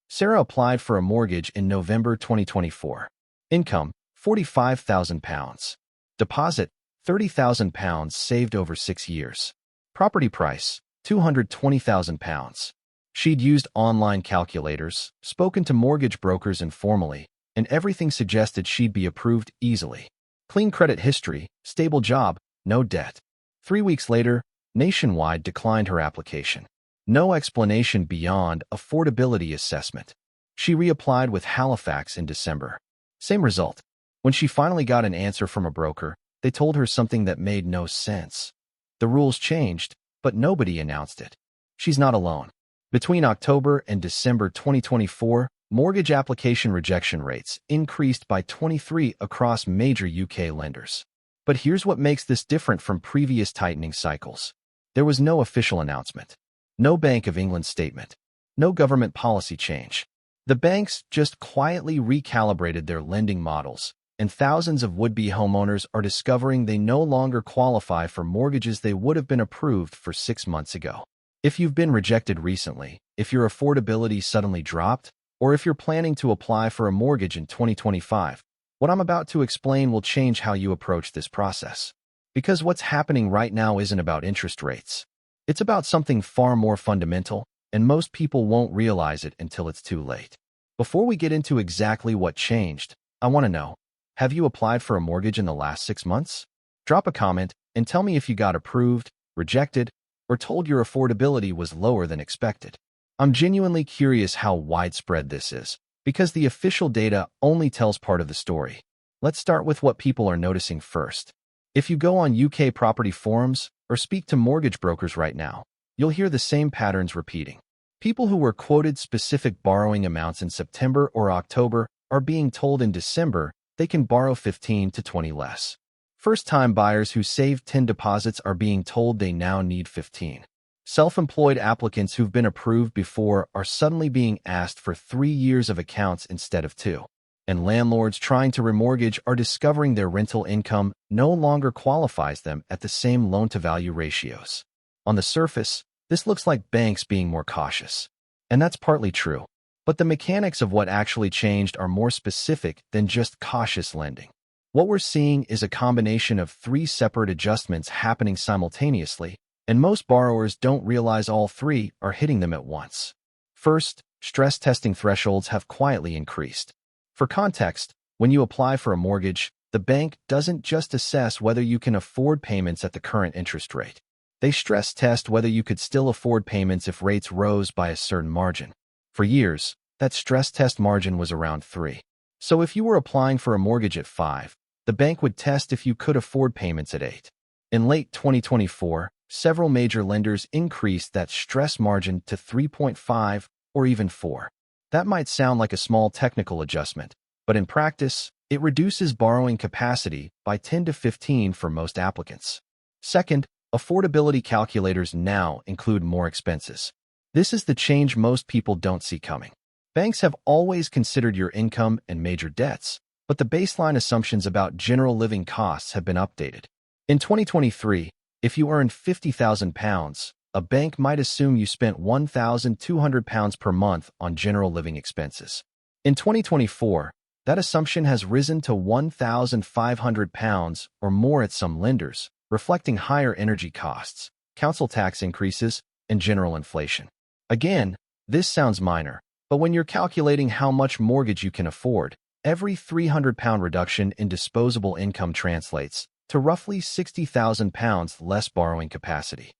Sarah applied for a mortgage in November 2024. Income, £45,000. Deposit, £30,000 saved over 6 years. Property price, £220,000. She'd used online calculators, spoken to mortgage brokers informally, and everything suggested she'd be approved easily. Clean credit history, stable job, no debt. 3 weeks later, Nationwide declined her application. No explanation beyond affordability assessment. She reapplied with Halifax in December. Same result. When she finally got an answer from a broker, they told her something that made no sense. The rules changed, but nobody announced it. She's not alone. Between October and December 2024, mortgage application rejection rates increased by 23 across major UK lenders. But here's what makes this different from previous tightening cycles. There was no official announcement. No Bank of England statement. No government policy change. The banks just quietly recalibrated their lending models, and thousands of would-be homeowners are discovering they no longer qualify for mortgages they would have been approved for 6 months ago. If you've been rejected recently, if your affordability suddenly dropped, or if you're planning to apply for a mortgage in 2025, what I'm about to explain will change how you approach this process. Because what's happening right now isn't about interest rates. It's about something far more fundamental, and most people won't realize it until it's too late. Before we get into exactly what changed, I want to know, have you applied for a mortgage in the last 6 months? Drop a comment and tell me if you got approved, rejected, or told your affordability was lower than expected. I'm genuinely curious how widespread this is, because the official data only tells part of the story. Let's start with what people are noticing first. If you go on UK property forums or speak to mortgage brokers right now, you'll hear the same patterns repeating. People who were quoted specific borrowing amounts in September or October are being told in December they can borrow 15 to 20 less. First-time buyers who saved 10 deposits are being told they now need 15. Self-employed applicants who've been approved before are suddenly being asked for 3 years of accounts instead of 2. And landlords trying to remortgage are discovering their rental income no longer qualifies them at the same loan-to-value ratios. On the surface, this looks like banks being more cautious. And that's partly true. But the mechanics of what actually changed are more specific than just cautious lending. What we're seeing is a combination of 3 separate adjustments happening simultaneously, and most borrowers don't realize all 3 are hitting them at once. First, stress testing thresholds have quietly increased. For context, when you apply for a mortgage, the bank doesn't just assess whether you can afford payments at the current interest rate. They stress test whether you could still afford payments if rates rose by a certain margin. For years, that stress test margin was around 3. So if you were applying for a mortgage at 5, the bank would test if you could afford payments at 8. In late 2024, several major lenders increased that stress margin to 3.5 or even 4. That might sound like a small technical adjustment, but in practice, it reduces borrowing capacity by 10 to 15 for most applicants. Second, affordability calculators now include more expenses. This is the change most people don't see coming. Banks have always considered your income and major debts, but the baseline assumptions about general living costs have been updated. In 2023, if you earned £50,000, a bank might assume you spent £1,200 per month on general living expenses. In 2024, that assumption has risen to £1,500 or more at some lenders, reflecting higher energy costs, council tax increases, and general inflation. Again, this sounds minor, but when you're calculating how much mortgage you can afford, every £300 reduction in disposable income translates to roughly £60,000 less borrowing capacity.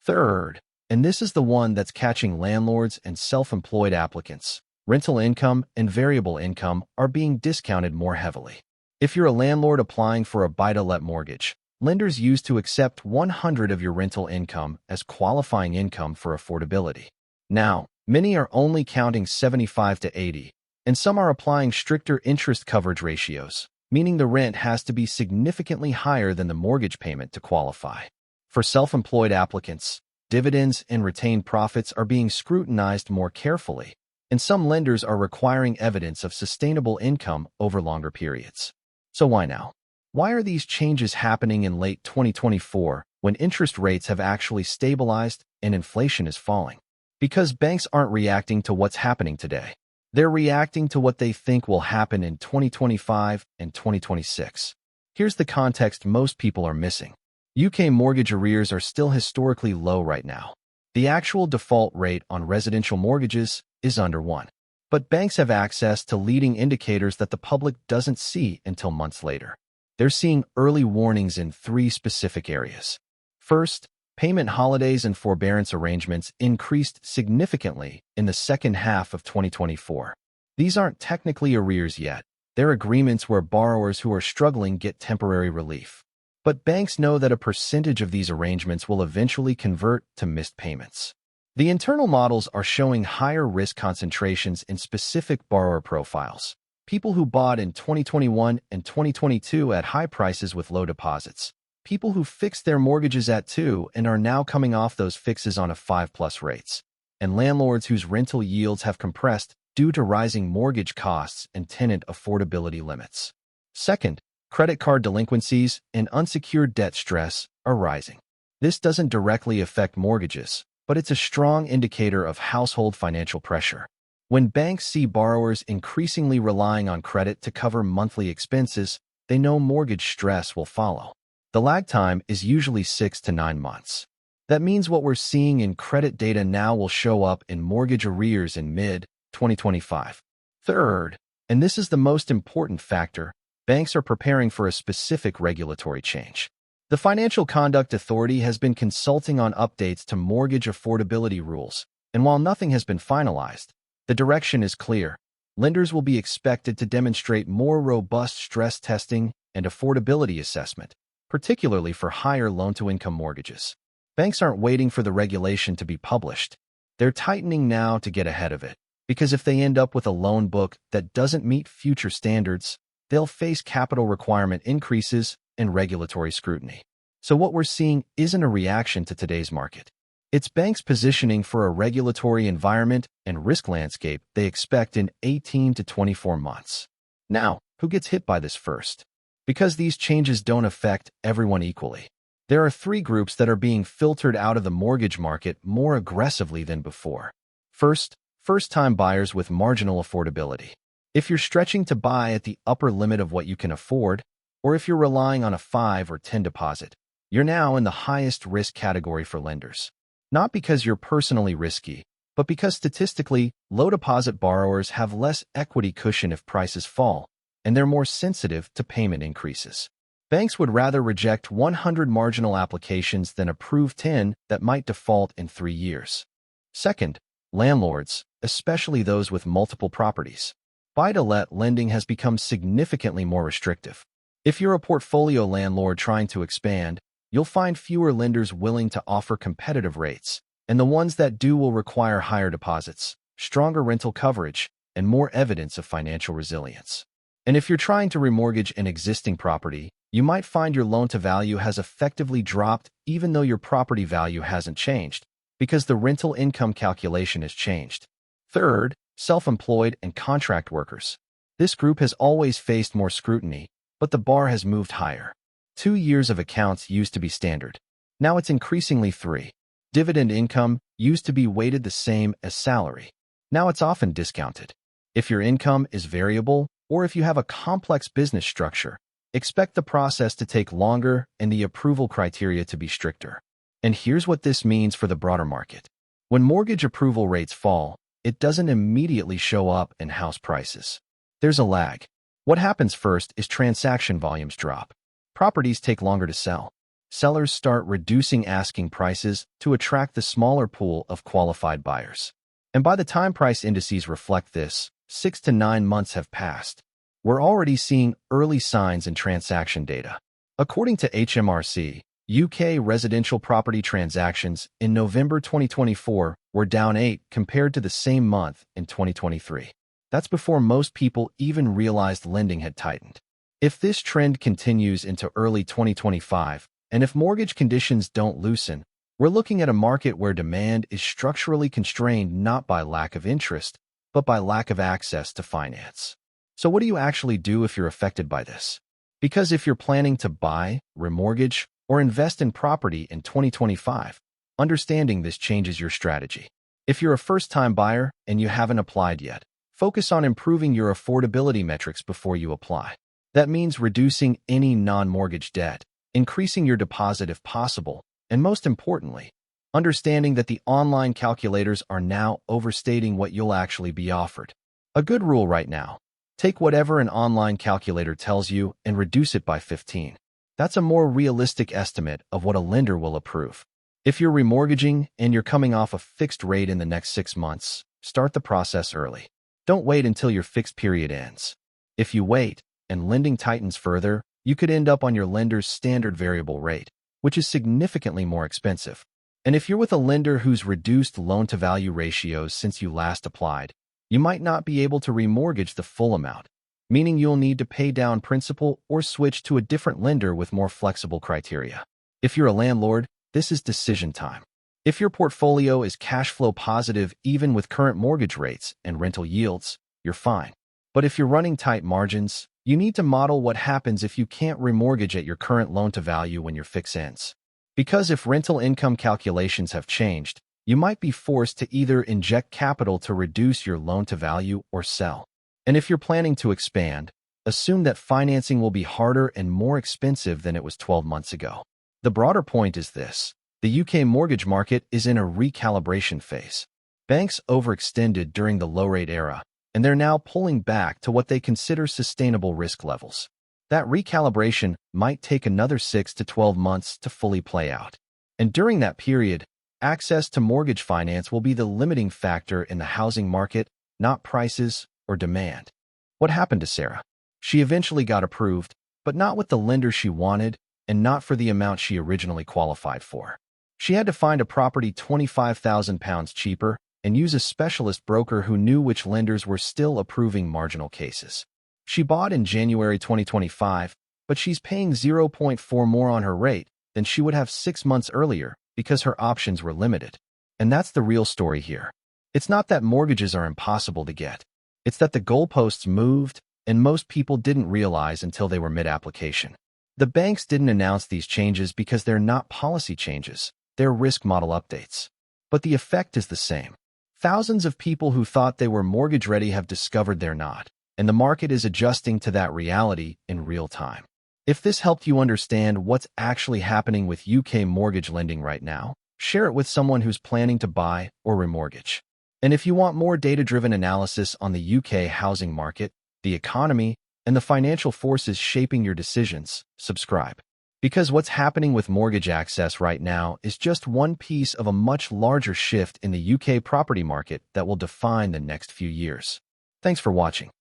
Third, and this is the one that's catching landlords and self-employed applicants, rental income and variable income are being discounted more heavily. If you're a landlord applying for a buy-to-let mortgage, lenders used to accept 100 of your rental income as qualifying income for affordability. Now, many are only counting 75 to 80, and some are applying stricter interest coverage ratios, meaning the rent has to be significantly higher than the mortgage payment to qualify. For self-employed applicants, dividends and retained profits are being scrutinized more carefully, and some lenders are requiring evidence of sustainable income over longer periods. So why now? Why are these changes happening in late 2024 when interest rates have actually stabilized and inflation is falling? Because banks aren't reacting to what's happening today. They're reacting to what they think will happen in 2025 and 2026. Here's the context most people are missing. UK mortgage arrears are still historically low right now. The actual default rate on residential mortgages is under 1. But banks have access to leading indicators that the public doesn't see until months later. They're seeing early warnings in 3 specific areas. First, payment holidays and forbearance arrangements increased significantly in the second half of 2024. These aren't technically arrears yet. They're agreements where borrowers who are struggling get temporary relief. But banks know that a percentage of these arrangements will eventually convert to missed payments. The internal models are showing higher risk concentrations in specific borrower profiles. People who bought in 2021 and 2022 at high prices with low deposits. People who fixed their mortgages at 2 and are now coming off those fixes on a 5+ rates. And landlords whose rental yields have compressed due to rising mortgage costs and tenant affordability limits. Second, credit card delinquencies and unsecured debt stress are rising. This doesn't directly affect mortgages, but it's a strong indicator of household financial pressure. When banks see borrowers increasingly relying on credit to cover monthly expenses, they know mortgage stress will follow. The lag time is usually 6 to 9 months. That means what we're seeing in credit data now will show up in mortgage arrears in mid-2025. Third, and this is the most important factor, banks are preparing for a specific regulatory change. The Financial Conduct Authority has been consulting on updates to mortgage affordability rules, and while nothing has been finalized, the direction is clear. Lenders will be expected to demonstrate more robust stress testing and affordability assessment, particularly for higher loan-to-income mortgages. Banks aren't waiting for the regulation to be published. They're tightening now to get ahead of it, because if they end up with a loan book that doesn't meet future standards, they'll face capital requirement increases and regulatory scrutiny. So what we're seeing isn't a reaction to today's market. It's banks positioning for a regulatory environment and risk landscape they expect in 18 to 24 months. Now, who gets hit by this first? Because these changes don't affect everyone equally. There are 3 groups that are being filtered out of the mortgage market more aggressively than before. First, first-time buyers with marginal affordability. If you're stretching to buy at the upper limit of what you can afford, or if you're relying on a 5 or 10 deposit, you're now in the highest risk category for lenders. Not because you're personally risky, but because statistically, low deposit borrowers have less equity cushion if prices fall, and they're more sensitive to payment increases. Banks would rather reject 100 marginal applications than approve 10 that might default in 3 years. Second, landlords, especially those with multiple properties. Buy-to-let lending has become significantly more restrictive. If you're a portfolio landlord trying to expand, you'll find fewer lenders willing to offer competitive rates, and the ones that do will require higher deposits, stronger rental coverage, and more evidence of financial resilience. And if you're trying to remortgage an existing property, you might find your loan-to-value has effectively dropped even though your property value hasn't changed, because the rental income calculation has changed. Third, self-employed and contract workers. This group has always faced more scrutiny, but the bar has moved higher. 2 years of accounts used to be standard. Now it's increasingly 3. Dividend income used to be weighted the same as salary. Now it's often discounted. If your income is variable, or if you have a complex business structure, expect the process to take longer and the approval criteria to be stricter. And here's what this means for the broader market. When mortgage approval rates fall, it doesn't immediately show up in house prices. There's a lag. What happens first is transaction volumes drop. Properties take longer to sell. Sellers start reducing asking prices to attract the smaller pool of qualified buyers. And by the time price indices reflect this, 6 to 9 months have passed. We're already seeing early signs in transaction data. According to HMRC, UK residential property transactions in November 2024 were down 8 compared to the same month in 2023. That's before most people even realized lending had tightened. If this trend continues into early 2025, and if mortgage conditions don't loosen, we're looking at a market where demand is structurally constrained not by lack of interest, but by lack of access to finance. So what do you actually do if you're affected by this? Because if you're planning to buy, remortgage, or invest in property in 2025, understanding this changes your strategy. If you're a first-time buyer and you haven't applied yet, Focus on improving your affordability metrics before you apply. That means reducing any non-mortgage debt, increasing your deposit if possible, and most importantly, understanding that the online calculators are now overstating what you'll actually be offered. A good rule right now: take whatever an online calculator tells you and reduce it by 15. That's a more realistic estimate of what a lender will approve. If you're remortgaging and you're coming off a fixed rate in the next 6 months, start the process early. Don't wait until your fixed period ends. If you wait and lending tightens further, you could end up on your lender's standard variable rate, which is significantly more expensive. And if you're with a lender who's reduced loan-to-value ratios since you last applied, you might not be able to remortgage the full amount, meaning you'll need to pay down principal or switch to a different lender with more flexible criteria. If you're a landlord, this is decision time. If your portfolio is cash flow positive even with current mortgage rates and rental yields, you're fine. But if you're running tight margins, you need to model what happens if you can't remortgage at your current loan-to-value when your fix ends. Because if rental income calculations have changed, you might be forced to either inject capital to reduce your loan-to-value or sell. And if you're planning to expand, assume that financing will be harder and more expensive than it was 12 months ago. The broader point is this: the UK mortgage market is in a recalibration phase. Banks overextended during the low-rate era, and they're now pulling back to what they consider sustainable risk levels. That recalibration might take another 6 to 12 months to fully play out. And during that period, access to mortgage finance will be the limiting factor in the housing market, not prices or demand. What happened to Sarah? She eventually got approved, but not with the lender she wanted and not for the amount she originally qualified for. She had to find a property £25,000 cheaper and use a specialist broker who knew which lenders were still approving marginal cases. She bought in January 2025, but she's paying 0.4 more on her rate than she would have 6 months earlier because her options were limited. And that's the real story here. It's not that mortgages are impossible to get. It's that the goalposts moved, and most people didn't realize until they were mid-application. The banks didn't announce these changes because they're not policy changes. They're risk model updates. But the effect is the same. Thousands of people who thought they were mortgage-ready have discovered they're not, and the market is adjusting to that reality in real time. If this helped you understand what's actually happening with UK mortgage lending right now, share it with someone who's planning to buy or remortgage. And if you want more data-driven analysis on the UK housing market, the economy, and the financial forces shaping your decisions, subscribe. Because what's happening with mortgage access right now is just one piece of a much larger shift in the UK property market that will define the next few years. Thanks for watching.